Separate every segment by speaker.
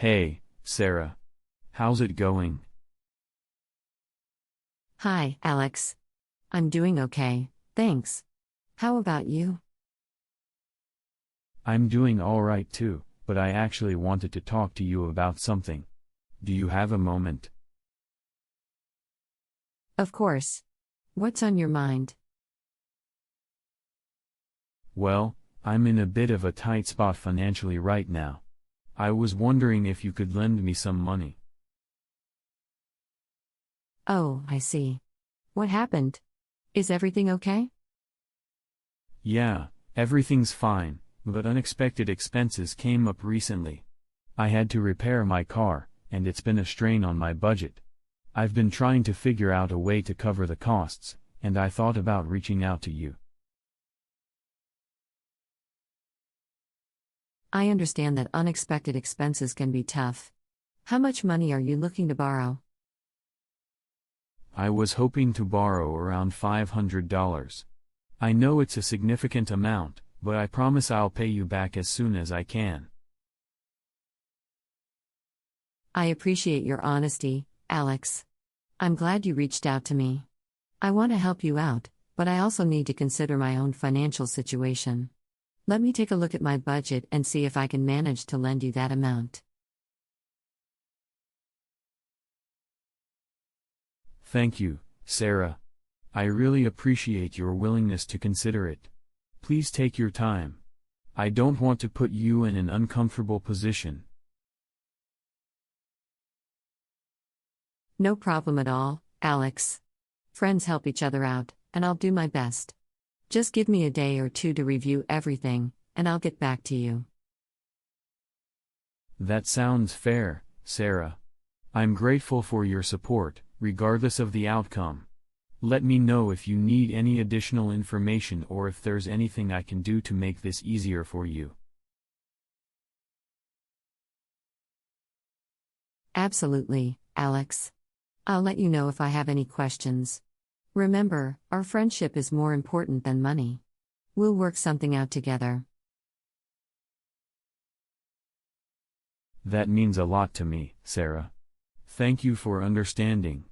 Speaker 1: Hey, Sarah. How's it going?
Speaker 2: Hi, Alex. I'm doing okay, thanks. How about you?
Speaker 1: I'm doing alright too, but I actually wanted to talk to you about something. Do you have a moment?
Speaker 2: Of course. What's on your mind?
Speaker 1: Well, I'm in a bit of a tight spot financially right now. I was wondering if you could lend me some money.
Speaker 2: Oh, I see. What happened? Is everything okay?
Speaker 1: Yeah, everything's fine, but unexpected expenses came up recently. I had to repair my car, and it's been a strain on my budget. I've been trying to figure out a way to cover the costs, and I thought about reaching out to you.
Speaker 2: I understand that unexpected expenses can be tough. How much money are you looking to borrow?
Speaker 1: I was hoping to borrow around $500. I know it's a significant amount, but I promise I'll pay you back as soon as I can.
Speaker 2: I appreciate your honesty, Alex. I'm glad you reached out to me. I want to help you out, but I also need to consider my own financial situation. Let me take a look at my budget and see if I can manage to lend you that amount.
Speaker 1: Thank you, Sarah. I really appreciate your willingness to consider it. Please take your time. I don't want to put you in an uncomfortable position.
Speaker 2: No problem at all, Alex. Friends help each other out, and I'll do my best. Just give me a day or two to review everything, and I'll get back to you.
Speaker 1: That sounds fair, Sarah. I'm grateful for your support, regardless of the outcome. Let me know if you need any additional information or if there's anything I can do to make this easier for you.
Speaker 2: Absolutely, Alex. I'll let you know if I have any questions. Remember, our friendship is more important than money. We'll work something out together.
Speaker 1: That means a lot to me, Sarah. Thank you for understanding.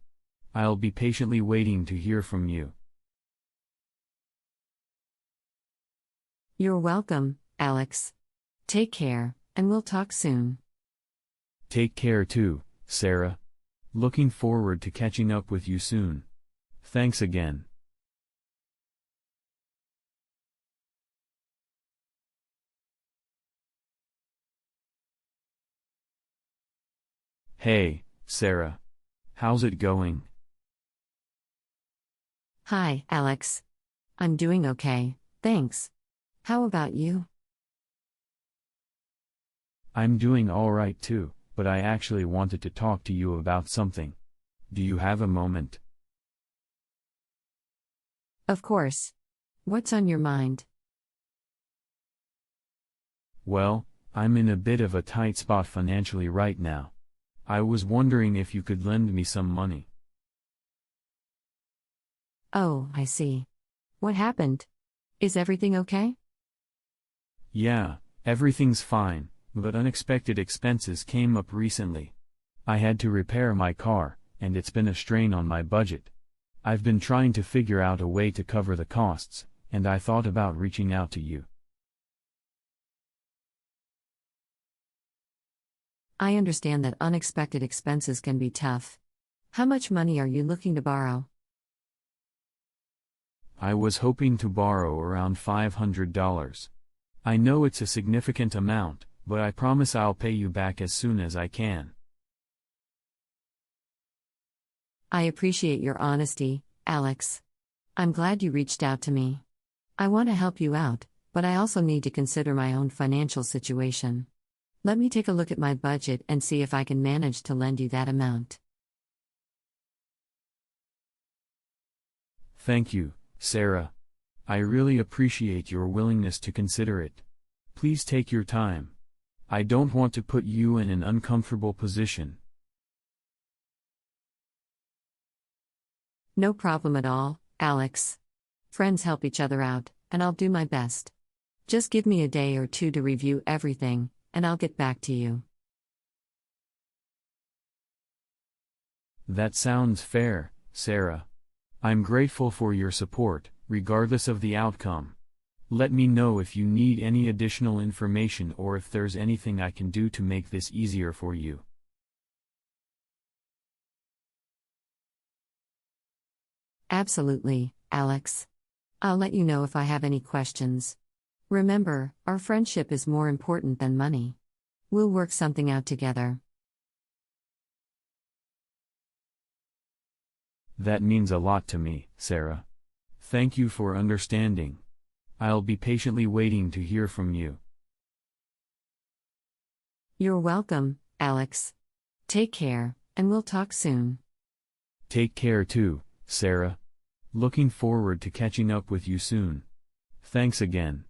Speaker 1: I'll be patiently waiting to hear from you.
Speaker 2: You're welcome, Alex. Take care, and we'll talk soon.
Speaker 1: Take care too, Sarah. Looking forward to catching up with you soon. Thanks again. Hey, Sarah. How's it going?
Speaker 2: Hi, Alex. I'm doing okay, thanks. How about you?
Speaker 1: I'm doing alright too, but I actually wanted to talk to you about something. Do you have a moment?
Speaker 2: Of course. What's on your mind?
Speaker 1: Well, I'm in a bit of a tight spot financially right now. I was wondering if you could lend me some money.
Speaker 2: Oh, I see. What happened? Is everything okay?
Speaker 1: Yeah, everything's fine, but unexpected expenses came up recently. I had to repair my car, and it's been a strain on my budget. I've been trying to figure out a way to cover the costs, and I thought about reaching out to you.
Speaker 2: I understand that unexpected expenses can be tough. How much money are you looking to borrow?
Speaker 1: I was hoping to borrow around $500. I know it's a significant amount, but I promise I'll pay you back as soon as I can.
Speaker 2: I appreciate your honesty, Alex. I'm glad you reached out to me. I want to help you out, but I also need to consider my own financial situation. Let me take a look at my budget and see if I can manage to lend you that amount.
Speaker 1: Thank you, Sarah. I really appreciate your willingness to consider it. Please take your time. I don't want to put you in an uncomfortable position.
Speaker 2: No problem at all, Alex. Friends help each other out, and I'll do my best. Just give me a day or two to review everything, and I'll get back to you.
Speaker 1: That sounds fair, Sarah. I'm grateful for your support, regardless of the outcome. Let me know if you need any additional information or if there's anything I can do to make this easier for you.
Speaker 2: Absolutely, Alex. I'll let you know if I have any questions. Remember, our friendship is more important than money. We'll work something out together.
Speaker 1: That means a lot to me, Sarah. Thank you for understanding. I'll be patiently waiting to hear from you.
Speaker 2: You're welcome, Alex. Take care, and we'll talk soon.
Speaker 1: Take care too, Sarah. Looking forward to catching up with you soon. Thanks again.